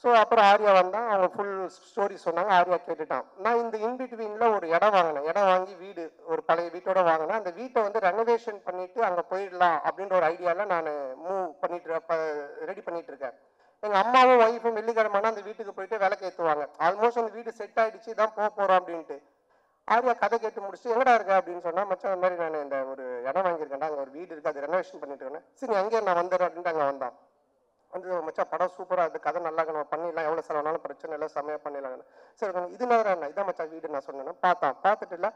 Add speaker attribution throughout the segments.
Speaker 1: So அப்புறம் ஆர்யா வந்தான், அவன் ஃபுல் ஸ்டோரி சொன்னாங்க, ஆர்யா கேட்டுட்டான். நான் இந்த இன்பிட்வீனில் ஒரு இடம் வாங்கினேன், இடம் வாங்கி வீடு ஒரு பழைய வீட்டோட வாங்கினேன். அந்த வீட்டை வந்து ரெனோவேஷன் பண்ணிட்டு அங்கே போயிடலாம் அப்படின்ற ஒரு ஐடியாவில் நான் மூவ் பண்ணிட்டு ரெடி பண்ணிட்டு இருக்கேன். எங்கள் அம்மாவும் ஒய்ஃபும் வெள்ளிக்கிழமைனா அந்த வீட்டுக்கு போயிட்டு விளக்கு ஏற்றுவாங்க. ஆல்மோஸ்ட் அந்த வீடு செட் ஆகிடுச்சு, தான் போக போகிறோம் அப்படின்ட்டு. ஆர்யா கதை கேட்டு முடிச்சுட்டு எங்கடா இருக்க அப்படின்னு சொன்னால், மச்சான் அந்த மாதிரி நான் இந்த ஒரு இடம் வாங்கியிருக்கேன்டா, அங்கே ஒரு வீடு இருக்குது, அது ரெனோவேஷன் பண்ணிட்டு இருக்கேன். சரி அங்கேயே நான் வந்துடுறேன் அப்படின்ட்டு அங்கே வந்தான். வந்து மச்சான் படம் சூப்பராக இருக்குது, கதை நல்லா நம்ம பண்ணிடலாம், எவ்வளோ செலவுனாலும் பிரச்சனை இல்லை, செம்மையாக பண்ணிடலாம். சரி இது என்ன இதான் மச்சான் வீடு நான் சொன்னேன். பார்த்துட்டு இல்லை,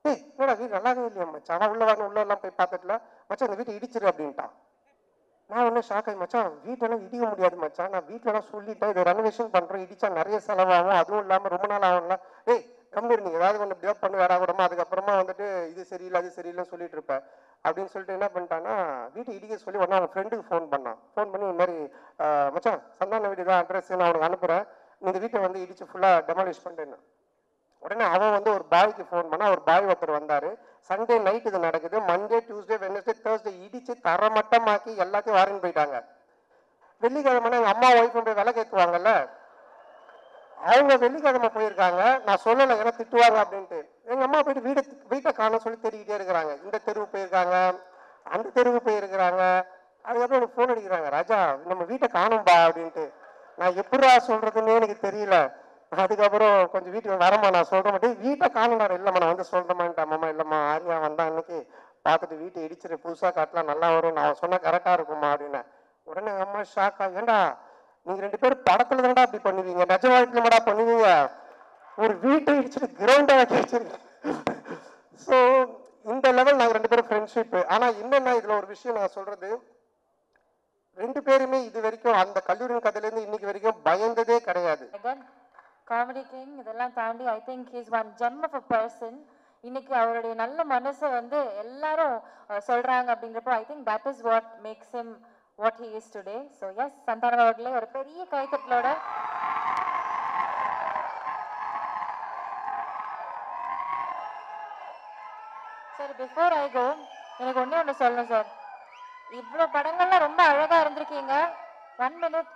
Speaker 1: ஏய் என்னடா வீடு நல்லாவே இல்லையா மச்சான், அவன் உள்ள வரணும், உள்ளெல்லாம் போய் பார்த்துட்டுல மச்சான் இந்த வீட்டை இடிச்சிரு அப்படின்ட்டான். நான் ஒன்றும் ஷாக் ஆகி, மச்சான் வீட்டெல்லாம் இடிக்க முடியாது மச்சான், நான் வீட்டிலலாம் சொல்லிட்டேன், இதை ரெனோவேஷன் பண்ணுறோம், இடிச்சா நிறைய செலவாகும், அதுவும் இல்லாமல் ரொம்ப நாள் ஆகும்ல. ஏய் கம்பெனி நீங்கள் ஏதாவது ஒன்று பிஹேவ் பண்ணி வேற கூடமா, அதுக்கப்புறமா வந்துட்டு இது சரியில்லை அது சரியில்லைன்னு சொல்லிட்டு இருப்பேன் அப்படின்னு சொல்லிட்டு என்ன பண்ணிட்டான்னா, வீட்டை இடிக்க சொல்லி உடனே அவன் ஃப்ரெண்டுக்கு ஃபோன் பண்ணான். ஃபோன் பண்ணி இந்த மாதிரி மச்சான் சந்தான வீடு தான் அட்ரஸ் நான் அவனுக்கு அனுப்புகிறேன், இந்த வீட்டை வந்து இடிச்சு ஃபுல்லாக டெமாலிஷ் பண்ணிட்டேன்னு. உடனே அவன் வந்து ஒரு பாய்க்கு ஃபோன் பண்ணா, ஒரு பாய் ஒருத்தர் வந்தார். சண்டே நைட் இது நடக்குது, மண்டே டியூஸ்டே வெனஸ்டே தேர்ஸ்டே இடிச்சு தரமட்டமாக்கி எல்லாத்தையும் வாரின்னு போயிட்டாங்க. வெள்ளிக்கிழமை எங்கள் அம்மா ஒய்ஃபும் போய் விலை கேட்குவாங்கல்ல, அவங்க வெள்ளிக்கிழமை போயிருக்காங்க. நான் சொல்லலை ஏன்னா திட்டுவாங்க அப்படின்ட்டு. எங்கள் அம்மா போயிட்டு வீட்டை காண சொல்லி தேடிக்கிட்டே இருக்கிறாங்க. இந்த தெருவு போயிருக்காங்க, அந்த தெருவு போயிருக்கிறாங்க. அதுக்கப்புறம் எனக்கு ஃபோன் அடிக்கிறாங்க, ராஜா நம்ம வீட்டை காணும்பா அப்படின்ட்டு. நான் எப்படா சொல்றதுன்னு எனக்கு தெரியல. அதுக்கப்புறம் கொஞ்சம் வீட்டுக்கு வரமா நான் சொல்ற மாட்டேன், வீட்டை காணுனாரு. இல்லைம்மா நான் வந்து சொல்றேமான்ட்டு. அம்மா இல்லைம்மா ஆர்யா வந்தா அன்னைக்கு பார்த்துட்டு வீட்டை இடிச்சிரு, புதுசாக காட்டலாம் நல்லா வரும், நான் சொன்னால் கரெக்டாக இருக்குமா அப்படின்னு. உடனே எங்கள் அம்மா ஷாக்கா, ஏண்டா நீங்க ரெண்டு பேரும் படத்துல தான்டா அப்படி பண்ணுவீங்க, நிஜ வாழ்க்கையில மட்டும் பண்ணுவீங்க, ஒரு வீட்டை இடிச்சுட்டு கிரவுண்டா வச்சிருக்கீங்க. ஸோ இந்த லெவல் நாங்கள் ரெண்டு பேரும் ஃப்ரெண்ட்ஷிப். ஆனால் என்னன்னா இதில் ஒரு விஷயம் நான் சொல்றது, ரெண்டு பேருமே இது வரைக்கும் அந்த கல்லூரியின் கதையிலேருந்து இன்னைக்கு வரைக்கும் பயந்ததே கிடையாது.
Speaker 2: காமெடி கிங் இதெல்லாம் தாண்டி I think he's one gem of a person. இன்னைக்கு அவருடைய நல்ல மனசை வந்து எல்லாரும் சொல்றாங்க அப்படிங்கிறப்போ I think that is what makes him what he is today. So yes, Santhanam அவர்களே ஒரு பெரிய கைத்தட்டலோட. சார் பிஃபோர் ஐ கோ எனக்கு ஒன்று சொல்லணும் சார். இவ்வளோ படங்கள்லாம் ரொம்ப அழகா இருந்திருக்கீங்க. 1 minute,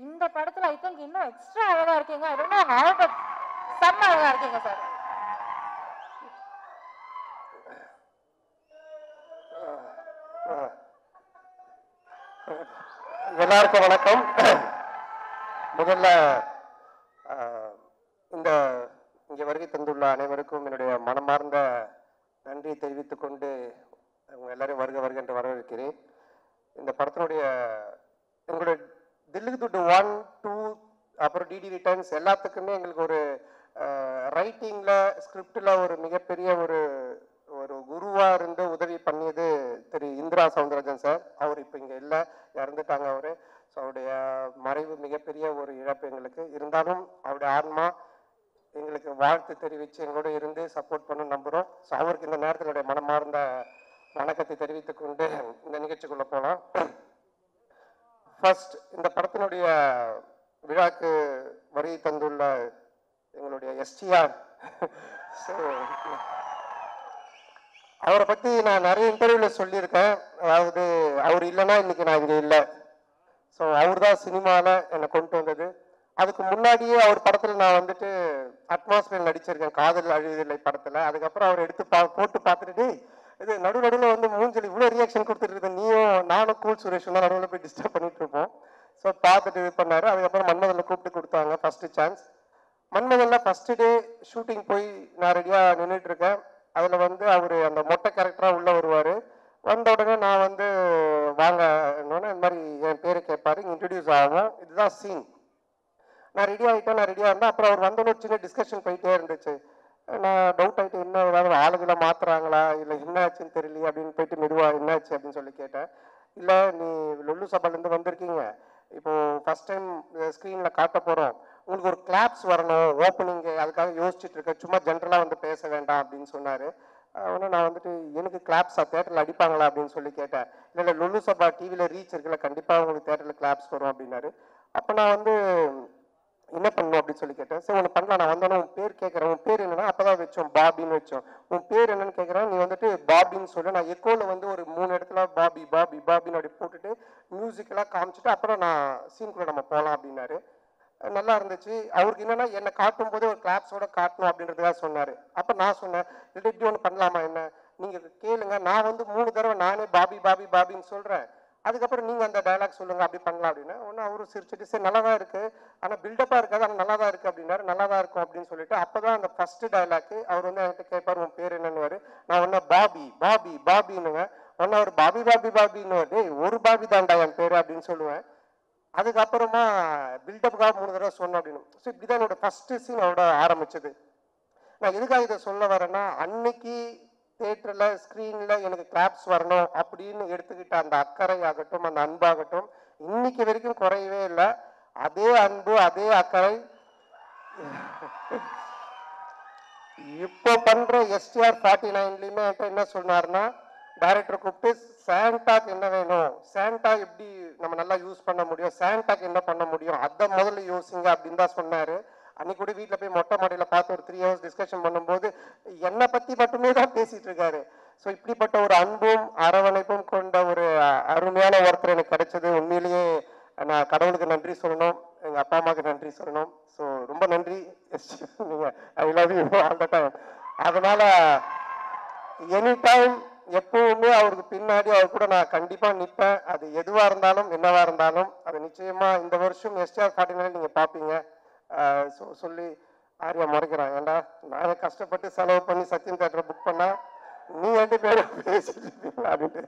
Speaker 2: இந்த படத்துல ஐ திங்க் இன்னும் எக்ஸ்ட்ரா அழகா இருக்கீங்க. I don't know how but செம்ம அழகா இருக்கீங்க சார்.
Speaker 1: எல்லாருக்கும் வணக்கம். முதல்ல இந்த இங்கே வருகை தந்துள்ள அனைவருக்கும் என்னுடைய மனமார்ந்த நன்றியை தெரிவித்துக் கொண்டு அவங்க எல்லாரும் வருக என்று வரவேற்கிறேன். இந்த படத்தினுடைய எங்களுடைய தில்லுக்கு துட்டு 1, 2 அப்புறம் டிடி ரிட்டர்ன்ஸ் எல்லாத்துக்குமே எங்களுக்கு ஒரு ரைட்டிங்கில் ஸ்கிரிப்டில் ஒரு மிகப்பெரிய ஒரு ஒரு குருவாக இருந்து உதவி பண்ணியது திரு இந்திரா சவுந்தரராஜன் சார். அவர் இப்போ இங்கே இல்லை, இறந்துட்டாங்க அவர். ஸோ அவருடைய மறைவு மிகப்பெரிய ஒரு இழப்பு எங்களுக்கு. இருந்தாலும் அவருடைய ஆன்மா எங்களுக்கு வாழ்த்து தெரிவித்து எங்களோட இருந்து சப்போர்ட் பண்ண நம்புகிறோம். ஸோ அவருக்கு இந்த நேரத்தில் என்னுடைய மனமார்ந்த வணக்கத்தை தெரிவித்துக் கொண்டு இந்த நிகழ்ச்சிக்குள்ளே போகலாம். ஃபர்ஸ்ட் இந்த படத்தினுடைய விழாக்கு வருகை தந்துள்ள எங்களுடைய எஸ்டிஆர். ஸோ அவரை பற்றி நான் நிறைய இன்டர்வியூவில் சொல்லியிருக்கேன். அதாவது அவர் இல்லைன்னா இன்னைக்கு நான் இங்கே இல்லை. ஸோ அவர் தான் சினிமாவில் என்னை கொண்டு வந்தது. அதுக்கு முன்னாடியே அவர் படத்தில் நான் வந்துட்டு அட்மாஸ்பியர் நடிச்சிருக்கேன், காதல் அழுதில்லை படத்தில். அதுக்கப்புறம் அவர் எடுத்து போட்டு பார்த்துட்டு, இது நடுவில் வந்து மூஞ்சல் இவ்வளோ ரியாக்ஷன் கொடுத்துட்டு இருந்தேன், நீயும் நானும் கூல் சுரேஷும் தான் நடுவில் போய் டிஸ்டர்ப் பண்ணிட்டு இருப்போம். ஸோ பார்த்துட்டு இது பண்ணார். அதுக்கப்புறம் மன்மதனில் கூப்பிட்டு கொடுத்தாங்க ஃபஸ்ட்டு சான்ஸ். மன்மதனில் ஃபஸ்ட்டு டே ஷூட்டிங் போய் நான் ரெடியாக நின்றுட்டு இருக்கேன். அதில் வந்து அவர் அந்த மொட்டை கேரக்டராக உள்ளே வருவார். வந்த உடனே நான் வந்து வாங்க இந்த மாதிரி என் பேரை கேட்பாரு, இன்ட்ரடியூஸ் ஆகும், இதுதான் சீன். நான் ரெடி ஆகிட்டேன். அப்புறம் அவர் வந்தோன்னு சின்ன டிஸ்கஷன் போயிட்டே இருந்துச்சு. நான் டவுட் ஆகிட்டு, என்ன ஏதாவது ஆளுகளை மாற்றுறாங்களா இல்லை என்ன ஆச்சுன்னு தெரியலையே அப்படின்னு போயிட்டு மெதுவாக என்னாச்சு அப்படின்னு சொல்லி கேட்டேன். இல்லை நீ லொல்லு சபாலேருந்து வந்திருக்கீங்க, இப்போது ஃபஸ்ட் டைம் ஸ்க்ரீனில் காட்ட போகிறோம், உங்களுக்கு ஒரு கிளாப்ஸ் வரணும் ஓப்பனிங்கு, அதுக்காக யோசிச்சுட்டு இருக்கேன், சும்மா ஜென்ரலாக வந்து பேச வேண்டாம் அப்படின்னு சொன்னார். உடனே நான் வந்துட்டு எனக்கு கிளாப்ஸா தேட்டரில் அடிப்பாங்களா அப்படின்னு சொல்லி கேட்டேன். இல்லை லொல்லு சபா டிவியில் ரீச் இருக்குல்ல, கண்டிப்பாக உங்களுக்கு தேட்டரில் கிளாப்ஸ் வரும் அப்படின்னாரு. அப்போ நான் வந்து என்ன பண்ணணும் அப்படின்னு சொல்லி கேட்டேன். சரி ஒன்று பண்ணலாம், நான் வந்தோன்னே உன் பேர் கேட்குறேன், உன் பேர் என்னன்னா, அப்போ தான் வச்சோம் பாபின்னு வச்சோம். உன் பேர் என்னன்னு கேட்குறேன், நீ வந்துட்டு பாபின்னு சொல்லு. நான் எக்கோவில் வந்து ஒரு 3 இடத்துல பாபி பாபி பாபின்னு அப்படி போட்டுட்டு மியூசிக்கெல்லாம் காமிச்சிட்டு அப்புறம் நான் சீனுக்குள்ளே நம்ம போகலாம் அப்படின்னாரு. நல்லா இருந்துச்சு. அவருக்கு என்னன்னா என்னை காட்டும் போது ஒரு கிளாப்ஸோட காட்டணும் அப்படின்றதுக்காக சொன்னார். அப்போ நான் சொன்னேன், இல்லை இப்படி ஒன்று பண்ணலாமா என்ன, நீங்கள் கேளுங்க, நான் வந்து 3 தடவை நானே பாபி பாபி பாபின்னு சொல்கிறேன், அதுக்கப்புறம் நீங்கள் அந்த டயலாக் சொல்லுங்கள், அப்படி பண்ணலாம் அப்படின்னு. ஒன்று அவரும் சிரிச்சுட்டு சரி நல்லா தான் இருக்குது, ஆனால் பில்டப்பாக இருக்காது, ஆனால் நல்லா தான் இருக்குது அப்படின்னாரு. நல்லா தான் இருக்கும் அப்படின்னு சொல்லிட்டு அப்போ தான் அந்த ஃபஸ்ட்டு டயலாக்கு அவர் வந்து என்கிட்ட கேட்பார், உன் பேர் என்னன்னு. நான் ஒன்று பாபி பாபி பாபின்னுங்க. ஒன்று அவர் பாபி பாபி பாபின்னு, டேய் ஒரு பாபி தான்டா என் பேர் அப்படின்னு சொல்லுவேன். அதுக்கப்புறமா பில்டப்புக்காக 3 தடவை சொன்னோம் அப்படின்னு. ஸோ இப்படி தான் என்னோட ஃபஸ்ட்டு சீன் அவரோட ஆரம்பிச்சது. நான் எதுக்காக இதை சொல்ல வரேன்னா, அன்னைக்கு தேட்டரில் ஸ்க்ரீனில் எனக்கு கிளாப்ஸ் வரணும் அப்படின்னு எடுத்துக்கிட்ட அந்த அக்கறை ஆகட்டும், அந்த அன்பாகட்டும், இன்னைக்கு வரைக்கும் குறையவே இல்லை. அதே அன்பு அதே அக்கறை இப்போ பண்ற STR 49லையுமே என்கிட்ட என்ன சொன்னார்னா, டைரக்டர் கூப்பிட்டு சாண்டாக்கு என்ன வேணும், சாண்டா எப்படி நம்ம நல்லா யூஸ் பண்ண முடியும், சாண்டாக்கு என்ன பண்ண முடியும், அதை முதல்ல யோசிங்க அப்படின்னு தான் சொன்னார். அன்னைக்கு கூட வீட்டில் போய் மொட்டை மாடியில் பார்த்து ஒரு 3 ஹவர்ஸ் டிஸ்கஷன் பண்ணும்போது என்னை பற்றி மட்டுமே தான் பேசிட்டு இருக்காரு. ஸோ இப்படிப்பட்ட ஒரு அன்பும் அரவணைப்பும் கொண்ட ஒரு அருமையான ஒருத்தர் எனக்கு கிடைச்சது. உண்மையிலேயே நான் கடவுளுக்கு நன்றி சொல்லணும், எங்கள் அப்பா அம்மாவுக்கு நன்றி சொல்லணும். ஸோ ரொம்ப நன்றி. நீங்கள் I love you all the time. அதனால் எனி டைம் எப்பவுமே அவருக்கு பின்னாடி அவர் கூட நான் கண்டிப்பாக நிற்பேன். அது எதுவாக இருந்தாலும் என்னவாக இருந்தாலும் அது நிச்சயமாக இந்த வருஷம் STR 49 நீங்கள் பார்ப்பீங்க. சொல்லி ஆரியா முறைக்கிறான், ஏன்டா நான் கஷ்டப்பட்டு செலவு பண்ணி சத்யம் தேட்டரை புக் பண்ணா நீ 2 பேரும் பேசிட்டு இருப்பீங்களா அப்படின்ட்டு.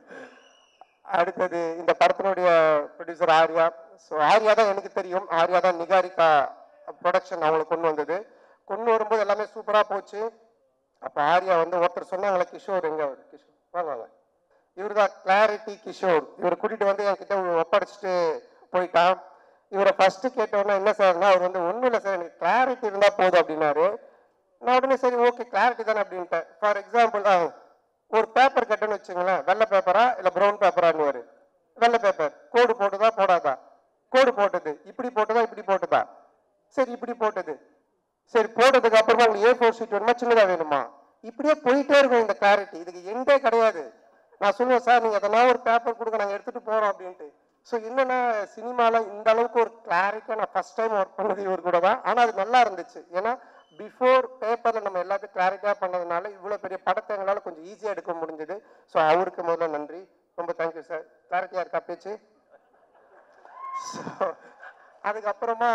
Speaker 1: அடுத்தது இந்த படத்தினுடைய ப்ரொடியூசர் ஆர்யா. ஸோ ஆர்யா தான் எனக்கு தெரியும், ஆர்யா தான் நிகாரிகா ப்ரொடக்ஷன் அவங்களுக்கு கொண்டு வந்தது. கொண்டு வரும்போது எல்லாமே சூப்பராக போச்சு. அப்போ ஆர்யா வந்து ஒருத்தர் சொன்னாங்களே, கிஷோர் எங்க அவர், கிஷோர் வாங்க, இவர் தான் கிளாரிட்டி கிஷோர். இவர் கூட்டிகிட்டு வந்து என்கிட்ட ஒப்படைச்சிட்டு போயிட்டான். இவரை ஃபஸ்ட்டு கேட்டோன்னா என்ன சார்னா, அவர் வந்து ஒன்றும் இல்லை சார், எனக்கு கிளாரிட்டி இருந்தால் போதும் அப்படின்னாரு. நான் உடனே சரி ஓகே கிளாரிட்டி தானே அப்படின்ட்டேன். ஃபார் எக்ஸாம்பிள் ஒரு பேப்பர் கட்டுன்னு வச்சுங்களேன், வெள்ளை பேப்பரா இல்லை ப்ரௌன் பேப்பரான்னு. வெள்ளை பேப்பர் கோடு போட்டுதா போடாதா, கோடு போட்டது, இப்படி போட்டதா இப்படி போட்டதா, சரி இப்படி போட்டது, சரி போட்டதுக்கு அப்புறமா உங்களுக்கு A4 ஷீட் வேணுமா சின்னதாக வேணுமா, இப்படியே போயிட்டே இருக்கும் இந்த கிளாரிட்டி. இதுக்கு எண்டே கிடையாது. நான் சொல்லுவேன் சார் நீங்கள் அதெல்லாம் ஒரு பேப்பர் கொடுங்க நாங்கள் எடுத்துகிட்டு போகிறோம் அப்படின்ட்டு. ஸோ என்னென்னா சினிமாவில் இந்த அளவுக்கு ஒரு கிளாரிட்டியாக நான் ஃபஸ்ட் டைம் ஒர்க் பண்ணது இவர் கூட தான். ஆனால் அது நல்லா இருந்துச்சு. ஏன்னா பிஃபோர் பேப்பரில் நம்ம எல்லாத்தையும் கிளாரிட்டியாக பண்ணதுனால இவ்வளோ பெரிய படத்தை எங்களால் கொஞ்சம் ஈஸியாக எடுக்க முடிஞ்சது. ஸோ அவருக்கு முதல்ல நன்றி, ரொம்ப தேங்க்யூ சார். கிளாரிட்டியாக இருக்கா பேச்சு? ஸோ அதுக்கப்புறமா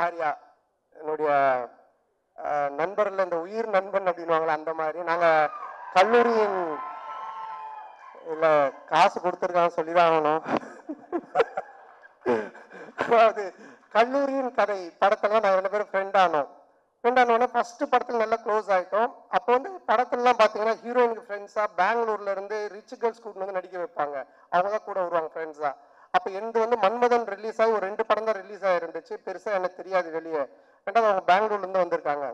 Speaker 1: ஆர்யா என்னுடைய நண்பரில் இந்த உயிர் நண்பன் அப்படின்வாங்களே அந்த மாதிரி. நாங்கள் கல்லூரியின் இல்லை காசு கொடுத்துருக்கான்னு சொல்லி தான் ஆகணும். அதாவது கல்லூரியின் கதை படத்துல நாங்கள் 2 பேரும் ஃப்ரெண்ட் ஆனோடனே ஃபர்ஸ்ட் படத்தில் நல்லா க்ளோஸ் ஆகிட்டோம். அப்போ வந்து படத்துலலாம் பார்த்தீங்கன்னா ஹீரோயினுக்கு ஃப்ரெண்ட்ஸாக பெங்களூர்ல இருந்து ரிச் கேர்ள்ஸ் கூட்டிட்டு வந்து நடிக்க வைப்பாங்க, அவங்க தான் கூட வருவாங்க ஃப்ரெண்ட்ஸாக. அப்போ எந்த வந்து மன்மதன் ரிலீஸ் ஆகி ஒரு 2 படம் தான் ரிலீஸ் ஆகிருந்துச்சு, பெருசாக எனக்கு தெரியாது வெளியே. ரெண்டாவது அவங்க பெங்களூர்லேருந்து வந்திருக்காங்க.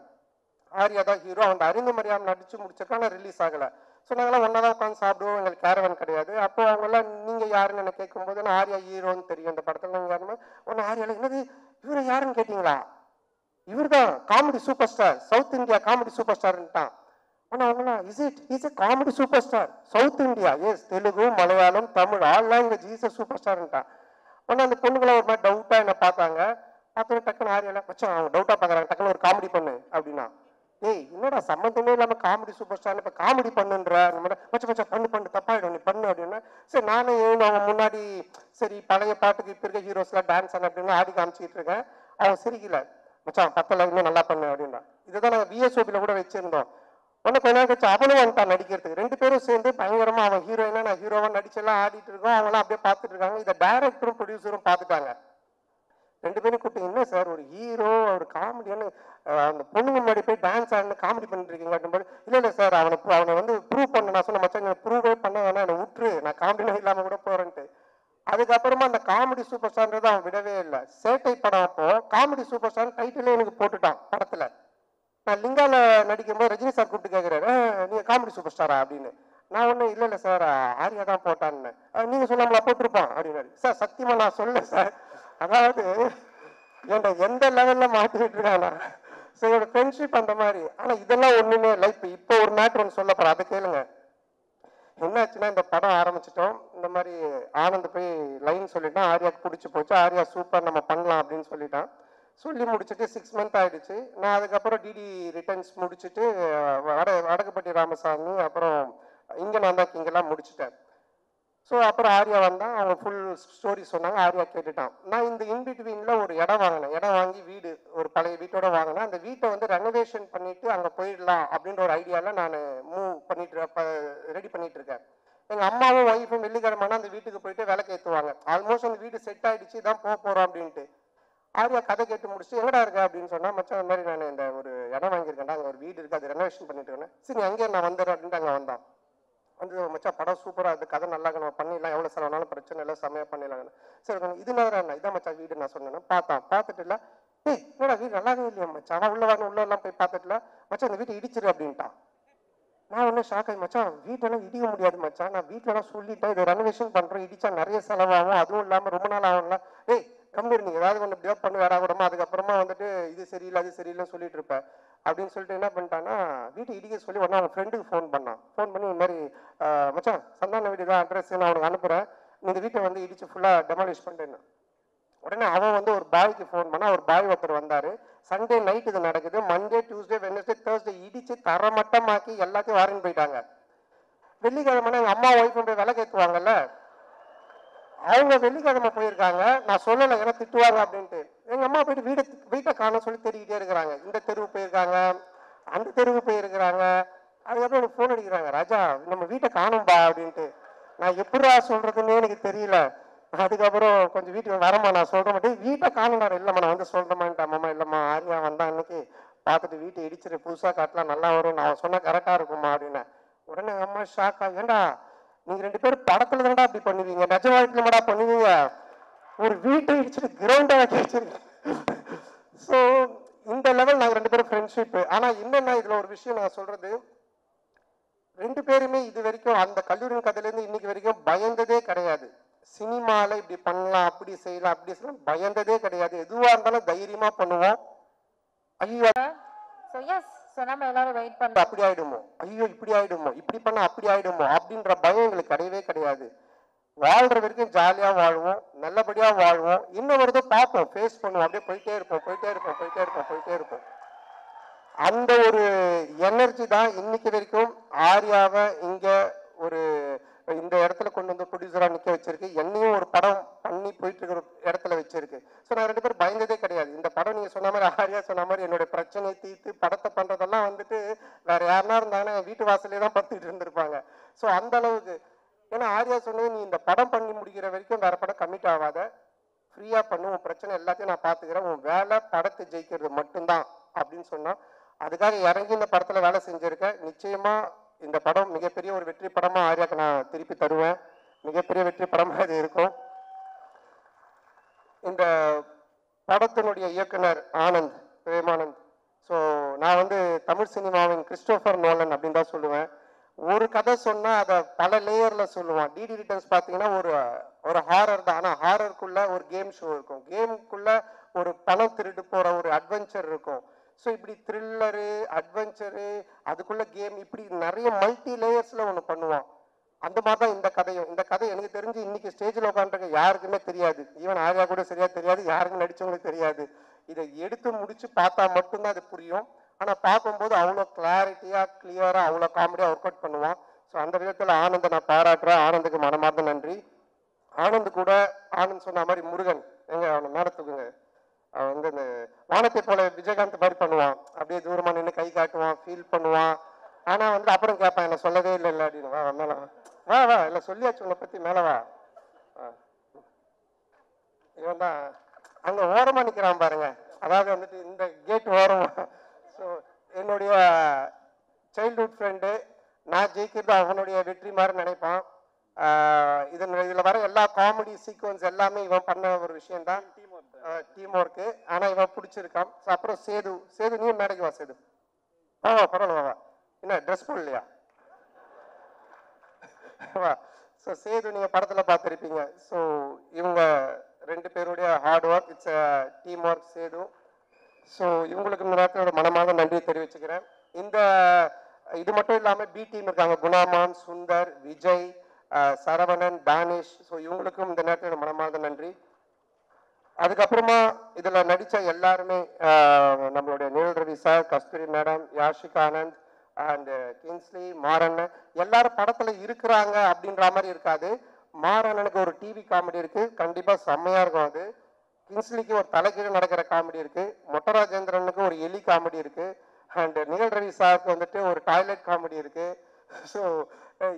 Speaker 1: ஆர்யா தான் ஹீரோ, அவங்க அறிந்து மரியாதை நடிச்சு முடிச்சிருக்காங்க, ஆனால் ரிலீஸ் ஆகலை. ஸோ நாங்களாம் ஒன்றா தான் உட்காந்து சாப்பிடுவோம், எங்களுக்கு கேரவன் கிடையாது. அப்போ அவங்கெல்லாம் நீங்கள் யாருன்னு எனக்கு கேட்கும்போது நான் ஆர்யா ஹீரோன்னு தெரியும் இந்த படத்தில். நீங்கள் யாருமே ஒன்று ஆர்யாவில் என்னது இவரை யாருன்னு கேட்டிங்களா, இவர் தான் comedy super star, south India comedy super ஸ்டார்ன்ட்டான். ஆனால் அவங்களாம் is a comedy super star south India, yes Telugu Malayalam Tamil all language is a super ஸ்டார்ன்ட்டான். ஆனால் அந்த பொண்ணுங்களாம் ஒரு மாதிரி டவுட்டாக என்ன பார்த்தாங்க. பார்த்தோன்னே டக்குன்னு ஆர்யாவில் வச்சோம் அவங்க டவுட்டாக பார்க்குறாங்க, டக்குன்னு ஒரு காமெடி பண்ணு அப்படின்னா. ஏய் என்னடா சம்மந்தமே இல்லாமல் காமெடி சூப்பர் ஸ்டார் இப்போ காமெடி பண்ணுன்ற மச்ச பண்ணு தப்பாயிடும் நீ பண்ணு அப்படின்னா. சரி நானும் அவங்க முன்னாடி சரி பழைய பாட்டுக்கு இப்போ இருக்க ஹீரோஸ்லாம் டான்ஸ் ஆன அப்படின்னு ஆடி காமிச்சிக்கிட்டு இருக்கேன். அவங்க சிரிக்கல, மச்சான் பக்கத்தில் இன்னும் நல்லா பண்ணு அப்படின்னா. இதுதான் நாங்கள் VSOPயில் கூட வச்சிருந்தோம். ஒன்று கொஞ்ச நேரம் கழிச்சு அவளும் வந்துட்டான் நடிக்கிறதுக்கு. 2 பேரும் சேர்ந்து பயங்கரமாக அவன் ஹீரோயினா நான் ஹீரோவாக நடிச்செல்லாம் ஆடிட்டு இருக்கோம். அவங்களாம் அப்படியே பார்த்துட்டு இருக்காங்க. இதை டைரக்டரும் ப்ரொடியூசரும் பார்த்துட்டாங்க. 2 பேரும் கூப்பிட்டு என்ன சார் ஒரு ஹீரோ ஒரு காமெடியானு அந்த பொண்ணுங்க முன்னாடி போய் டான்ஸ் ஆடினு காமெடி பண்ணிட்டு இருக்கீங்க அப்படின்போது, இல்லை சார் அவனை வந்து ப்ரூவ் பண்ண. நான் சொன்ன மச்சான் ப்ரூவே பண்ண வேணா, என்னை விட்டுரு, நான் காமெடினா இல்லாமல் கூட போகிறேன்ட்டு. அதுக்கப்புறமா அந்த காமெடி சூப்பர் ஸ்டார்ன்றது அவன் விடவே இல்லை. சேட்டை படம் அப்போ காமெடி சூப்பர் ஸ்டார் டைட்டிலே எனக்கு போட்டுட்டான் படத்தில். நான் லிங்கால நடிக்கும்போது ரஜினி சார் கூப்பிட்டு கேட்குறாரு, நீங்கள் காமெடி சூப்பர் ஸ்டாரா அப்படின்னு. நான் ஒன்றும் இல்லை சார் ஆர்யா தான் போட்டான்னு. நீங்கள் சொல்லாமலா போட்டிருப்பான் அப்படின்னாரு. சார் சத்தியமாக நான் சொல்ல சார், அதாவது ஏன்டா எந்த லெவலில் மாற்றிக்கிட்டு இருக்கானா. ஸோ என்னோட ஃப்ரெண்ட்ஷிப் அந்த மாதிரி. ஆனால் இதெல்லாம் ஒன்றுமே இல்லை. இப்போ ஒரு மேட்ரு ஒன்று சொல்ல போகிறேன், அதை கேளுங்க. என்னாச்சுன்னா இந்த படம் ஆரம்பிச்சிட்டோம். இந்த மாதிரி ஆனந்த் போய் லைன் சொல்லிட்டான், ஆர்யாவுக்கு பிடிச்சி போச்சு, ஆர்யா சூப்பர் நம்ம பண்ணலாம் அப்படின்னு சொல்லிட்டான். சொல்லி முடிச்சுட்டு 6 மந்த் ஆயிடுச்சு. நான் அதுக்கப்புறம் டிடி ரிட்டர்ன்ஸ் முடிச்சுட்டு வடக்குப்பட்டி ராமசாமி அப்புறம் இங்கே நான் தான் இங்கெல்லாம் முடிச்சுட்டேன். ஸோ அப்புறம் ஆர்யா வந்தான், அவங்க ஃபுல் ஸ்டோரி சொன்னாங்க, ஆர்யா கேட்டுட்டான். நான் இந்த இன்பிட்வீனில் ஒரு இடம் வாங்கினேன், இடம் வாங்கி வீடு ஒரு பழைய வீட்டோட வாங்கினேன். அந்த வீட்டை வந்து ரெனோவேஷன் பண்ணிட்டு அங்கே போயிடலாம் அப்படின்ற ஒரு ஐடியாவில் நான் மூவ் பண்ணிட்டு ரெடி பண்ணிட்டு இருக்கேன். எங்கள் அம்மாவும் ஒய்ஃபும் வெள்ளிக்கிழமைனா அந்த வீட்டுக்கு போயிட்டு விளக்கு ஏற்றுவாங்க. ஆல்மோஸ்ட் அந்த வீடு செட் ஆகிடுச்சு, தான் போக போகிறோம் அப்படின்ட்டு. ஆர்யா கதை கேட்டு முடிச்சுட்டு எங்கடா இருக்கா அப்படின்னு சொன்னால், மச்சான் அந்த மாதிரி நான் இந்த ஒரு இடம் வாங்கியிருக்கேன்டா, அங்கே ஒரு வீடு இருக்குது, அது ரெனோவேஷன் பண்ணிட்டு இருக்கேன். சரி அங்கேயே நான் வந்துடுறேன் அப்படின்ட்டு அங்கே வந்தான். வந்து மச்சான் படம் சூப்பராக இருக்குது, கதை நல்லா நம்ம பண்ணிடலாம், எவ்வளோ செலவுனாலும் பிரச்சனை இல்லை, செம்மையாக பண்ணிடலாங்க. சரி இது நேரம் இதான் மச்சான் வீடு நான் சொன்னேன்னா பார்த்துட்டு இல்லை, ஏய் என்னடா வீடு நல்லாவே இல்லையா மச்சான், ஆனால் உள்ளெல்லாம் போய் பார்த்துட்டுல மச்சான் இந்த வீட்டை இடிச்சிரு அப்படின்ட்டான். நான் ஒன்றும் ஷாக் ஆகி, மச்சான் வீட்டெல்லாம் இடிக்க முடியாது மச்சான், நான் வீட்டிலலாம் சொல்லிட்டேன், இதை ரெனோவேஷன் பண்ணுறோம், இடிச்சா நிறைய செலவாகும், அதுவும் இல்லாமல் ரொம்ப நாள் ஆகும்ல, ஏய் கம்பெனி நீங்கள் ஏதாவது ஒன்று டெவலப் பண்ணி வேற கூடமா, அதுக்கப்புறமா வந்துட்டு இது சரியில்லை அது சரியில்லைன்னு சொல்லிட்டு இருப்பேன் அப்படின்னு சொல்லிட்டு என்ன பண்ணிட்டான்னா, வீட்டை இடிக்க சொல்லி உடனே அவங்க ஃப்ரெண்டுக்கு ஃபோன் பண்ணி இந்த மாதிரி மச்சான் சந்தான வீடு தான் அட்ரஸ் நான் உனக்கு அனுப்புகிறேன், இந்த வீட்டை வந்து இடிச்சு ஃபுல்லாக டெமாலிஷ் பண்ணிட்டேன்னு. உடனே அவன் வந்து ஒரு பாய்க்கு ஃபோன் பண்ணா, ஒரு பாய் ஒருத்தர் வந்தார். சண்டே நைட் இது நடக்குது, மண்டே டியூஸ்டே வெட்னஸ்டே தேர்ஸ்டே இடிச்சு தரமட்டமாக்கி எல்லாத்தையும் வாரின்னு போயிட்டாங்க. வெள்ளிக்கிழமைனா எங்கள் அம்மா ஒய்ஃபும் போய் விளக்கு ஏற்றுவாங்கல்ல, அவங்க வெள்ளிக்கிழமை போயிருக்காங்க. நான் சொல்லலை ஏன்னா திட்டுவாங்க அப்படின்ட்டு. எங்கள் அம்மா போயிட்டு வீட்டை காண சொல்லி தேடிக்கிட்டே இருக்கிறாங்க. இந்த தெருவு போயிருக்காங்க, அந்த தெருவு போயிருக்கிறாங்க. அதுக்கப்புறம் எனக்கு ஃபோன் அடிக்கிறாங்க, ராஜா நம்ம வீட்டை காணும்பா அப்படின்ட்டு. நான் எப்படா சொல்றதுன்னு எனக்கு தெரியல. அதுக்கப்புறம் கொஞ்சம் வீட்டுக்கு வரமா நான் சொல்ற மாட்டேன், வீட்டை காணுனாரு. இல்லைம்மா நான் வந்து சொல்கிறேமான்ட்டு. அம்மா இல்லைம்மா ஆர்யா வந்தா அன்னைக்கு பார்த்துட்டு வீட்டை இடிச்சிட்டு புதுசாக காட்டலாம் நல்லா வரும், நான் சொன்னால் கரெக்டாக இருக்குமா அப்படின்னு. உடனே எங்கள் அம்மா ஷாக்கா, ஏண்டா நீங்க 2 பேரும் படத்துல தானடா அப்படி பண்ணுவீங்க, நிஜ வாழ்க்கையில மட்டும் பண்ணுவீங்க, ஒரு வீட்டை இடிச்சுட்டு கிரவுண்டா வச்சிருக்கீங்க. ஸோ இந்த லெவல் நாங்கள் 2 பேரும் ஃப்ரெண்ட்ஷிப். ஆனால் என்னன்னா இதில் ஒரு விஷயம் நான் சொல்றது, 2 பேருமே இது வரைக்கும் அந்த கல்லூரியின் கதையிலேருந்து இன்னைக்கு வரைக்கும் பயந்ததே கிடையாது. சினிமாவில் இப்படி பண்ணலாம், அப்படி செய்யலாம், அப்படி செய்யலாம் பயந்ததே கிடையாது. எதுவாக இருந்தாலும் தைரியமாக பண்ணுவோம். ஐயோ
Speaker 2: So yes, so நம்ம எல்லாரும் வெயிட் பண்ணலாம்.
Speaker 1: அப்படி ஆயிடுமோ, ஐயோ இப்படி ஆயிடுமோ, இப்படி பண்ணா அப்படி ஆயிடுமோ அப்படின்ற பயம் எங்களுக்கு கிடையவே கிடையாது. வாழ்ற வரைக்கும் ஜாலியாக வாழ்வோம், நல்லபடியாக வாழ்வோம். இன்னும் வருதோ பார்ப்போம், ஃபேஸ் பண்ணுவோம், அப்படியே போயிட்டே இருப்போம். அந்த ஒரு எனர்ஜி தான் இன்னைக்கு வரைக்கும் ஆர்யாவை இங்கே ஒரு இந்த இடத்துல கொண்டு வந்து ப்ரொடியூசராக நிற்க வச்சிருக்கு, என்னையும் ஒரு படம் பண்ணி போயிட்டு இருக்கிற இடத்துல வச்சிருக்கு. ஸோ நான் 2 பேரும் பயந்ததே கிடையாது. இந்த படம் நீங்கள் சொன்ன மாதிரி ஆர்யா சொன்ன மாதிரி என்னுடைய பிரச்சனை தீர்த்து படத்தை பண்ணுறதெல்லாம் வந்துட்டு வேற யாருனா இருந்தாங்கன்னா என் வீட்டு வாசலே தான் படுத்துக்கிட்டு இருந்திருப்பாங்க. ஸோ அந்த அளவுக்கு, ஏன்னா ஆர்யா சொன்னது, நீ இந்த படம் பண்ணி முடிக்கிற வரைக்கும் வேற படம் கமிட் ஆகாத, ஃப்ரீயாக பண்ணு, உன் பிரச்சனை எல்லாத்தையும் நான் பார்த்துக்கிறேன், உன் வேலை படத்தை ஜெயிக்கிறது மட்டும்தான் அப்படின்னு சொன்னான். அதுக்காக இறங்கி இந்த படத்தில் வேலை செஞ்சுருக்கேன். நிச்சயமாக இந்த படம் மிகப்பெரிய ஒரு வெற்றி படமாக ஆர்யாக்கு நான் திருப்பி தருவேன். மிகப்பெரிய வெற்றி படமாக இது இருக்கும். இந்த படத்தினுடைய இயக்குனர் ஆனந்த், பிரேமானந்த். ஸோ நான் வந்து தமிழ் சினிமாவின் கிறிஸ்டோபர் நோலன் அப்படின்னு தான் சொல்லுவேன். ஒரு கதை சொன்னால் அதை பல லேயரில் சொல்லுவான். டிடி ரிட்டர்ன்ஸ் பார்த்தீங்கன்னா ஒரு ஹாரர் தான், ஆனால் ஹாரருக்குள்ள ஒரு கேம் ஷோ இருக்கும், கேமுக்குள்ள ஒரு பணம் திருட்டு போகிற ஒரு அட்வென்ச்சர் இருக்கும். ஸோ இப்படி த்ரில்லரு, அட்வென்ச்சரு, அதுக்குள்ள கேம், இப்படி நிறைய மல்டி லேயர்ஸில் ஒன்று பண்ணுவான். அந்த மாதிரி தான் இந்த கதையும். இந்த கதை எனக்கு தெரிஞ்சு இன்னைக்கு ஸ்டேஜில் உட்காந்துருக்க யாருக்குமே தெரியாது. ஈவன் ஆர்யா கூட சரியா தெரியாது, யாருக்கும் நடிச்சவங்களுக்கு தெரியாது. இதை எடுத்து முடிச்சு பார்த்தா மட்டும்தான் அது புரியும். ஆனால் பார்க்கும்போது அவ்வளோ கிளாரிட்டியாக கிளியராக அவ்வளோ காமெடியாக ஒர்க் அவுட் பண்ணுவான். ஸோ அந்த விதத்தில் ஆனந்தை நான் பாராட்டுறேன். ஆனந்துக்கு மனமார்ந்த நன்றி. ஆனந்த் கூட ஆனந்த் சொன்ன மாதிரி முருகன் எங்க அவனை மேலே தூக்குங்க, அவன் வந்து இந்த வானத்தை போல விஜயகாந்த் மாதிரி பண்ணுவான், அப்படியே தூரமாக நின்று கை காட்டுவான், ஃபீல் பண்ணுவான். ஆனால் வந்து அப்புறம் கேட்பான், என்ன சொல்லவே இல்லை அப்படின்னு. வா மேலே வா இல்லை சொல்லியாச்சு உன்னை பற்றி, மேலே வா. இவன் தான் அங்கே ஓரமாக நிற்கிறான் பாருங்க, அதாவது வந்துட்டு இந்த கேட் ஓரமாக. ஸோ என்னுடைய சைல்ட்ஹுட் ஃப்ரெண்டு, நான் ஜெயிக்கிறது அவனுடைய வெற்றி மாதிரி நினைப்பான். இதில் வர எல்லா காமெடி சீக்வன்ஸ் எல்லாமே இவன் பண்ண ஒரு விஷயம்தான், டீம் ஒர்க்கு. ஆனால் இவன் பிடிச்சிருக்கான். ஸோ அப்புறம் சேது நீ மேடைக்கு வா. சேது பரவாயில்ல வா. என்ன ட்ரெஸ் போடலையா? வா. ஸோ சேது நீங்கள் படத்தில் பார்த்துருப்பீங்க. ஸோ இவங்க 2 பேருடைய hard work, it's team work Sethu. So இவங்களுக்கு இந்த நேரத்தோட மனமாக நன்றி தெரிவிச்சுக்கிறேன். இது மட்டும் இல்லாமல் பி டீம் இருக்காங்க, குணாமான், சுந்தர், விஜய், சரவணன், தானிஷ். ஸோ இவங்களுக்கும் இந்த நேரத்தோட மனமாக நன்றி. அதுக்கப்புறமா இதுல நடிச்ச எல்லாருமே நம்மளுடைய Neel Ravi sir, Kasthuri madam, Yashika Anand and Kingsley, Maran எல்லாரும் படத்துல இருக்கிறாங்க அப்படின்ற மாதிரி இருக்காது. மாறனுக்கு ஒரு டிவி காமெடி இருக்கு, கண்டிப்பா செம்மையா இருக்கும் அது. கிங்ஸ்லிக்கு ஒரு தலைகீழ நடக்கிற காமெடி இருக்கு, மொட்டராஜேந்திரனுக்கு ஒரு எலி காமெடி இருக்கு, அண்ட் நீல் ரவி சாருக்கு வந்துட்டு ஒரு டாய்லெட் காமெடி இருக்கு. ஸோ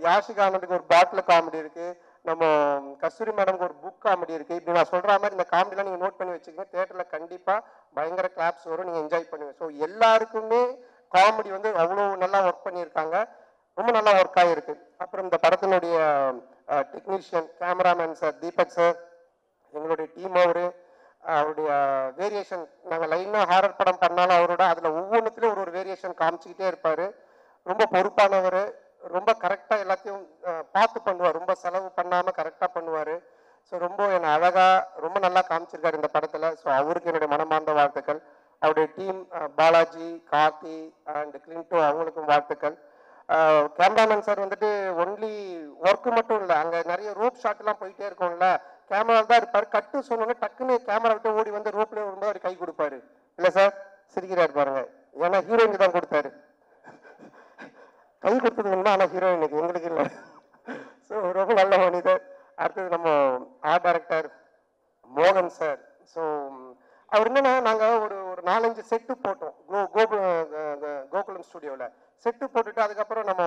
Speaker 1: யாஷிகா ஆனந்துக்கு ஒரு பாட்டில் காமெடி இருக்கு, நம்ம கஸ்தூரி மேடம்க்கு ஒரு புக் காமெடி இருக்கு. இப்படி நான் சொல்ற மாதிரி இந்த காமெடிலாம் நீங்க நோட் பண்ணி வச்சுக்கோங்க. தியேட்டர்ல கண்டிப்பா பயங்கர கிளாப்ஸ் வரும், நீங்க என்ஜாய் பண்ணுவீங்க. ஸோ எல்லாருக்குமே காமெடி வந்து அவ்வளோ நல்லா ஒர்க் பண்ணியிருக்காங்க, ரொம்ப நல்லா ஒர்க் ஆகிருக்கு. அப்புறம் இந்த படத்தினுடைய technician cameraman sir Deepak sir, எங்களுடைய டீம் அவருடைய வேரியேஷன், நாங்கள் லைனாக ஹாரர் படம் பண்ணாலும் அவரோட அதில் ஒவ்வொன்றுத்துலையும் ஒரு வேரியேஷன் காமிச்சிக்கிட்டே இருப்பார். ரொம்ப பொறுப்பானவர், ரொம்ப கரெக்டாக எல்லாத்தையும் பார்த்து பண்ணுவார், ரொம்ப செலவு பண்ணாமல் கரெக்டாக பண்ணுவார். ஸோ ரொம்ப என்னை அழகாக ரொம்ப நல்லா காமிச்சிருக்காரு இந்த படத்தில். ஸோ அவருக்கு என்னுடைய மனமார்ந்த வாழ்த்துக்கள். அவருடைய டீம் பாலாஜி, கார்த்தி அண்ட் கிளின்டோ அவங்களுக்கும் வாழ்த்துக்கள். கேமராமேன் சார் வந்துட்டு ஒன்லி ஒர்க்கு மட்டும் இல்லை, அங்கே நிறைய ரோப் ஷாட்லாம் போயிட்டே இருக்கும்ல, கேமரா தான் இருப்பார். கட்டு சொன்னோன்னே டக்குன்னு கேமரா விட்டு ஓடி வந்து ரோப்லேயே வரும்போது அவர் கை கொடுப்பாரு. இல்லை சார் சிரிக்கிறாரு பாருங்க, ஏன்னா ஹீரோயினுக்கு தான் கொடுத்தாரு. கை கொடுத்தது உண்மை, ஆனால் ஹீரோயினுக்கு, எங்களுக்கு இல்லை. ஸோ ரொம்ப நல்ல மனிதர். அடுத்தது நம்ம ஆர்ட் டைரக்டர் மோகன் சார். ஸோ அவர் என்னன்னா, நாங்கள் ஒரு ஒரு 4-5 செட்டு போட்டோம் கோகுலம் ஸ்டுடியோவில். செட்டு போட்டுட்டு அதுக்கப்புறம் நம்ம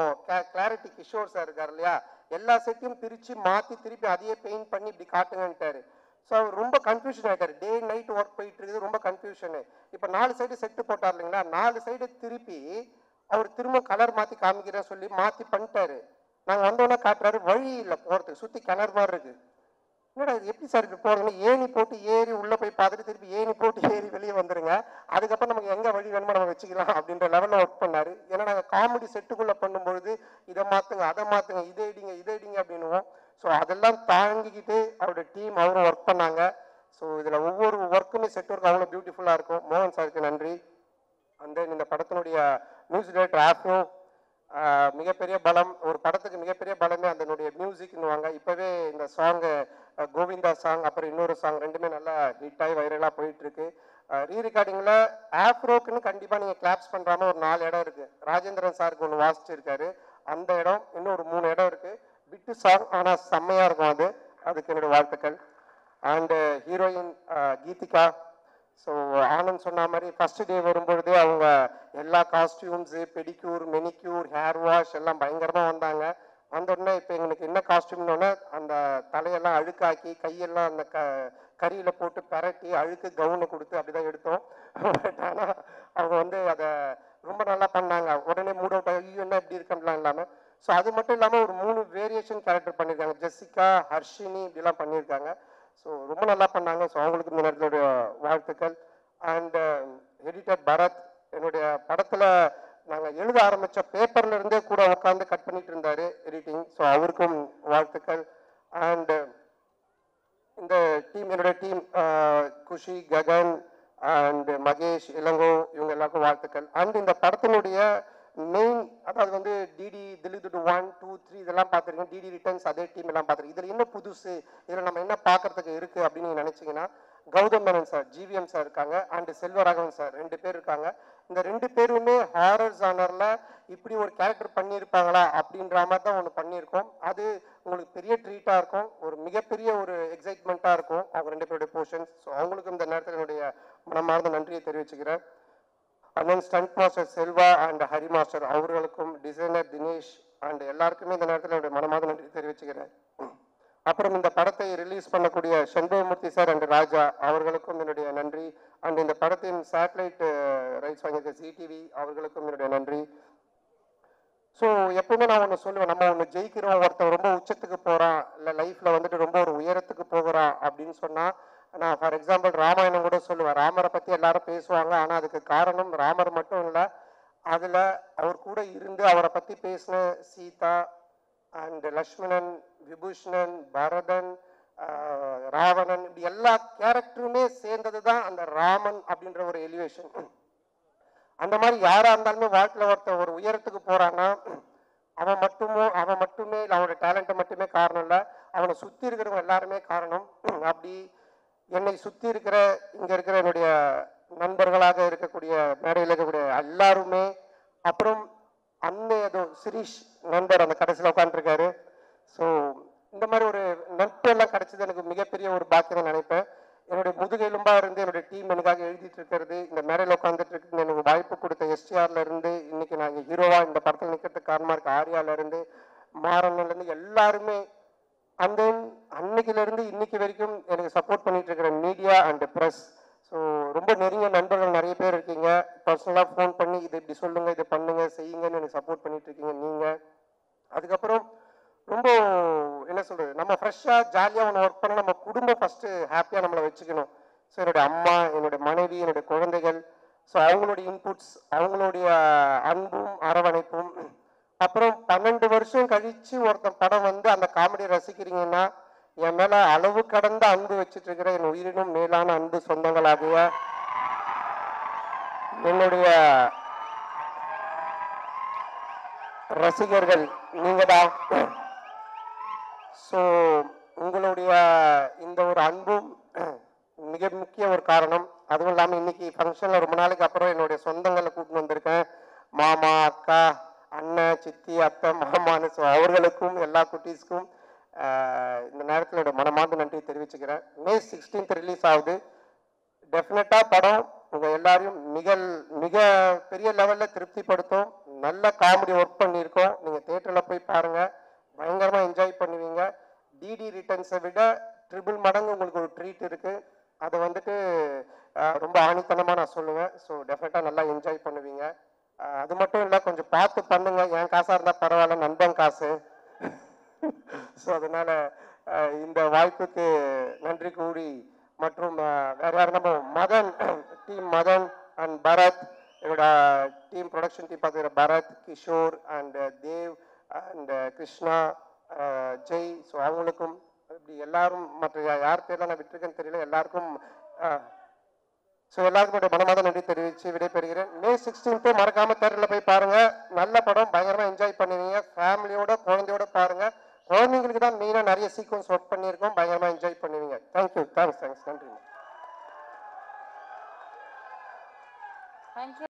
Speaker 1: கிளாரிட்டி கிஷோர் சார் இருக்கார் இல்லையா, எல்லா செட்டையும் பிரித்து மாற்றி திருப்பி அதையே பெயிண்ட் பண்ணி இப்படி காட்டுங்கன்ட்டாரு. ஸோ அவர் ரொம்ப கன்ஃபியூஷன் ஆகிட்டார், டே நைட் ஒர்க் போயிட்டு இருக்குது, ரொம்ப கன்ஃபியூஷனு. இப்போ 4 சைடு செட்டு போட்டார் இல்லைங்களா, 4 சைடு திருப்பி அவர் திரும்ப கலர் மாற்றி காமிக்கிறேன்னு சொல்லி மாற்றி பண்ணிட்டாரு. நாங்கள் வந்தோன்னே காட்டுறாரு, வழி இல்லை போகிறதுக்கு, சுற்றி கிணறு மாதிரி இருக்குது. என்னடா இது எப்படி சார் இப்படி போகிறதுன்னு ஏணி போட்டு ஏறி உள்ளே போய் பார்த்துட்டு திருப்பி ஏணி போட்டு ஏறி வெளியே வந்துடுங்க, அதுக்கப்புறம் நமக்கு எங்கே வழி வேணுமோ நம்ம வச்சுக்கலாம் அப்படின்ற லெவலில் ஒர்க் பண்ணார். ஏன்னா நாங்கள் காமெடி செட்டுக்குள்ளே பண்ணும்பொழுது இதை மாற்றுங்க அதை மாற்றுங்க இதை இடிங்க அப்படின்னுவோம். ஸோ அதெல்லாம் தாங்கிக்கிட்டு அவருடைய டீம் அவரும் ஒர்க் பண்ணாங்க. ஸோ இதில் ஒவ்வொரு ஒர்க்குமே செட் ஒர்க் அவ்வளோ பியூட்டிஃபுல்லாக இருக்கும். மோகன் சாருக்கு நன்றி. அண்ட் தென் இந்த படத்தினுடைய மியூசிக் டைரக்டர் ஆஃப்ரோ, மிகப்பெரிய பலம், ஒரு படத்துக்கு மிகப்பெரிய பலமே அதனுடைய மியூசிக்னுவாங்க. இப்போவே இந்த சாங்கு கோவிந்தா சாங், அப்புறம் இன்னொரு சாங் ரெண்டுமே நல்லா ஹிட்டாகி வைரலாக போயிட்டுருக்கு. ரீ ரெக்கார்டிங்கில் ஆஃப்ரோக்குன்னு கண்டிப்பாக நீங்கள் கிளாப்ஸ் பண்ணுறாம ஒரு 4 இடம் இருக்குது. ராஜேந்திரன் சாருக்கு ஒன்று வாசிச்சிருக்காரு, அந்த இடம் இன்னும் ஒரு 3 இடம் இருக்குது. பிட்டு சாங் ஆனால் செம்மையாக இருக்கும், அதுக்கு என்னோடய வாழ்த்துக்கள். And heroine Geethika. So Anand சொன்ன மாதிரி ஃபஸ்ட்டு டே வரும்பொழுதே அவங்க எல்லா costumes, pedicure, manicure, hair wash எல்லாம் பயங்கரமாக வந்தாங்க. வந்தோடனே இப்போ எங்களுக்கு என்ன காஸ்டியூம்னோடனே அந்த தலையெல்லாம் அழுக்காக்கி கையெல்லாம் அந்த கரியில் போட்டு பரட்டி அழுக்கு கவுனை கொடுத்து அப்படி தான் எடுத்தோம். பட் ஆனால் அவங்க வந்து அதை ரொம்ப நல்லா பண்ணாங்க. உடனே மூட் அவுட் ஆகி என்ன இப்படி இருக்கலாம் இல்லாமல். ஸோ அது மட்டும் இல்லாமல் ஒரு 3 வேரியேஷன் கேரக்டர் பண்ணியிருக்காங்க, ஜெசிகா, ஹர்ஷினி இப்படிலாம் பண்ணியிருக்காங்க. ஸோ ரொம்ப நல்லா பண்ணாங்க. ஸோ அவங்களுக்கு இந்த நேரத்தோடைய வாழ்த்துக்கள். அண்ட் எடிட்டர் பரத், என்னுடைய படத்தில் நாங்கள் எழுத ஆரம்பித்த பேப்பர்ல இருந்தே கூட உட்காந்து கட் பண்ணிட்டு இருந்தார் எடிட்டிங். ஸோ அவருக்கும் வாழ்த்துக்கள். அண்டு இந்த டீம், என்னுடைய டீம் குஷி, ககன் அண்ட் மகேஷ், இளங்கோ, இவங்க எல்லாருக்கும் வாழ்த்துக்கள். அண்ட் இந்த படத்தினுடைய மெயின், அதாவது வந்து டிடி திலீப் 1, 2, 3 இதெல்லாம் பார்த்துருக்கேன், டிடி ரிட்டர்ன்ஸ் அதே டீம் எல்லாம் பார்த்துருக்கேன். இதில் என்ன புதுசு, இதில் நம்ம என்ன பார்க்கறதுக்கு இருக்குது அப்படின்னு நீங்கள் நினச்சிங்கன்னா, Gautham Menon sir, GVM sir இருக்காங்க, அண்டு செல்வராகவன் சார் 2 பேர் இருக்காங்க. இந்த 2 பேருமே ஹாரர் ஜானரில் இப்படி ஒரு கேரக்டர் பண்ணியிருப்பாங்களா அப்படின்ற மாதிரி தான் ஒன்று பண்ணியிருக்கோம். அது உங்களுக்கு பெரிய ட்ரீட்டாக இருக்கும், ஒரு மிகப்பெரிய ஒரு எக்ஸைட்மெண்ட்டாக இருக்கும் அவங்க 2 பேருடைய போர்ஷன்ஸ். ஸோ அவங்களுக்கும் இந்த நேரத்தில் என்னுடைய மனமார்ந்த நன்றியை தெரிவிச்சுக்கிறேன். And then stunt master Selva and Hari master அவர்களுக்கும், டிசைனர் தினேஷ் அண்ட் எல்லாருக்குமே இந்த நேரத்தில் என்னுடைய மனமார்ந்த நன்றி தெரிவிச்சுக்கிறேன். அப்புறம் இந்த படத்தை ரிலீஸ் பண்ணக்கூடிய செண்பகமூர்த்தி சார் அண்ட் ராஜா அவர்களுக்கும் என்னுடைய நன்றி. அண்ட் இந்த படத்தின் சேட்டலைட் ரைட்ஸ் வாங்கியிருக்க ஜிடிவி அவர்களுக்கும் என்னுடைய நன்றி. ஸோ எப்பவுமே நான் ஒன்று சொல்லுவேன், நம்ம ஒன்று ஜெயிக்கிறோம், ஒருத்தன் ரொம்ப உச்சத்துக்கு போகிறான், இல்லை லைஃப்பில் வந்துட்டு ரொம்ப ஒரு உயரத்துக்கு போகிறான் அப்படின்னு சொன்னால், நான் ஃபார் எக்ஸாம்பிள் ராமாயணம் கூட சொல்லுவேன். ராமரை பற்றி எல்லாரும் பேசுவாங்க, ஆனால் அதுக்கு காரணம் ராமர் மட்டும் இல்லை, அதில் அவர் கூட இருந்து அவரை பற்றி பேசின சீதா அண்ட் லக்ஷ்மணன், விபூஷணன், பரதன், ராவணன், இப்படி எல்லா கேரக்டருமே சேர்ந்தது தான் அந்த ராமன் அப்படின்ற ஒரு எலிவேஷன். அந்த மாதிரி யாராக இருந்தாலுமே வாழ்க்கையில் ஒருத்தர் ஒரு உயரத்துக்கு போகிறான்னா அவன் மட்டுமே இல்லை, அவனோட டேலண்ட்டை மட்டுமே காரணம் இல்லை, அவனை சுற்றி இருக்கிறவங்க எல்லாருமே காரணம். அப்படி என்னை சுற்றி இருக்கிற இங்கே இருக்கிற என்னுடைய நண்பர்களாக இருக்கக்கூடிய மேடையில் இருக்கக்கூடிய எல்லாருமே, அப்புறம் ஏதோ சிரீஷ் நண்பர் அந்த கடைசியில் உட்காந்துருக்காரு. ஸோ இந்த மாதிரி ஒரு நட்பு எல்லாம் கிடைச்சது எனக்கு மிகப்பெரிய ஒரு பாக்கியம் நினைப்பேன். என்னுடைய முதுகெலும்பாக இருந்து என்னுடைய டீம் எனக்காக எழுதிட்டு இருக்கிறது, இந்த மேடையில் உட்காந்துட்டு இருக்கு, எனக்கு வாய்ப்பு கொடுத்த எஸ்டிஆர்ல இருந்து இன்னைக்கு நான் ஹீரோவா இந்த படத்தில் நிற்கிறதுக்கு காரணமாக இருக்க ஆர்யால இருந்து மாறன்ல இருந்து எல்லாருமே, அண்ட் தென் அன்னைக்கிலிருந்து இன்னைக்கு வரைக்கும் எனக்கு சப்போர்ட் பண்ணிட்டு இருக்கிற மீடியா அண்ட் ப்ரெஸ். ஸோ ரொம்ப நெருங்கிய நண்பர்கள் நிறைய பேர் இருக்கீங்க. பர்சனலாக ஃபோன் பண்ணி இதை இப்படி சொல்லுங்க, இதை பண்ணுங்க, செய்யுங்கன்னு எனக்கு சப்போர்ட் பண்ணிட்டு இருக்கீங்க நீங்கள். அதுக்கப்புறம் ரொம்ப என்ன சொல்றது, நம்ம ஃப்ரெஷ்ஷாக ஜாலியாக ஒன்று ஒர்க் பண்ண நம்ம குடும்பம் ஃபஸ்ட்டு ஹாப்பியாக நம்மளை வச்சுக்கணும். ஸோ என்னுடைய அம்மா, என்னுடைய மனைவி, என்னுடைய குழந்தைகள், ஸோ அவங்களுடைய இன்புட்ஸ், அவங்களுடைய அன்பும் அரவணைப்பும். அப்புறம் 12 வருஷம் கழிச்சு ஒருத்தன் படம் வந்து அந்த காமெடி ரசிக்கிறீங்கன்னா, என் மேல அளவு கடந்த அன்பு வச்சுட்டு இருக்கிற என் உயிரினும் மேலான அன்பு சொந்தங்களாகிய என்னுடைய ரசிகர்கள் நீங்க தான். ஸோ உங்களுடைய இந்த ஒரு அன்பும் மிக முக்கிய ஒரு காரணம். அதுவும் இல்லாமல் இன்னைக்கு ஃபங்க்ஷனில் ரொம்ப நாளைக்கு அப்புறம் என்னுடைய சொந்தங்களை கூட்டின்னு வந்திருக்கேன். மாமா, அக்கா, அண்ணன், சித்தி, அத்தை, மாமான்னு. ஸோ அவர்களுக்கும் எல்லா குட்டீஸ்க்கும் இந்த நேரத்தில் என்னோட மனமார்ந்த நன்றி தெரிவிச்சுக்கிறேன். மே 16th ரிலீஸ் ஆகுது. டெஃபினட்டாக படம் உங்கள் எல்லாரையும் மிக பெரிய லெவலில் திருப்திப்படுத்தும். நல்ல காமெடி ஒர்க் பண்ணியிருக்கோம். நீங்கள் தேட்டரில் போய் பாருங்கள், பயங்கரமாக என்ஜாய் பண்ணுவீங்க. டிடி ரிட்டர்ன்ஸை விட ட்ரிபிள் மடங்கு உங்களுக்கு ஒரு ட்ரீட் இருக்குது. அதை வந்துட்டு ரொம்ப ஆணித்தனமாக நான் சொல்லுவேன். ஸோ டெஃபினட்டாக நல்லா என்ஜாய் பண்ணுவீங்க. அது மட்டும் இல்லை, கொஞ்சம் பார்த்து பண்ணுங்க. என் காசாக இருந்தால் பரவாயில்ல, நண்பன் காசு. ஸோ அதனால் இந்த வாய்ப்புக்கு நன்றி கூறி, மற்றும் வேற யாரும் நம்ம மதன் டீம், மதன் அண்ட் பரத், என்னோட டீம் ப்ரொடக்ஷன் டீம் பார்த்துக்கிற Bharath, Kishore and Dev and Krishna, Jai. So அவங்களுக்கும் இப்படி எல்லாரும், மற்ற யார் பேர்லாம் நான் விட்டுருக்கேன்னு தெரியல, எல்லாருக்கும் ஸோ எல்லாருக்கும் மனமாத நன்றி தெரிவித்து விடைபெறுகிறேன். மே 16th மறக்காம தேட்டரில் போய் பாருங்க. நல்ல படம், பயங்கரமாக என்ஜாய் பண்ணுவீங்க. ஃபேமிலியோட, குழந்தையோட பாருங்க. குழந்தைங்களுக்கு தான் மெயினாக நிறைய சீக்வன்ஸ் ஒர்க் பண்ணியிருக்கோம். பயங்கரமாக என்ஜாய் பண்ணுவீங்க. தேங்க்யூ, தேங்க்ஸ், நன்றி.
Speaker 2: Thank you.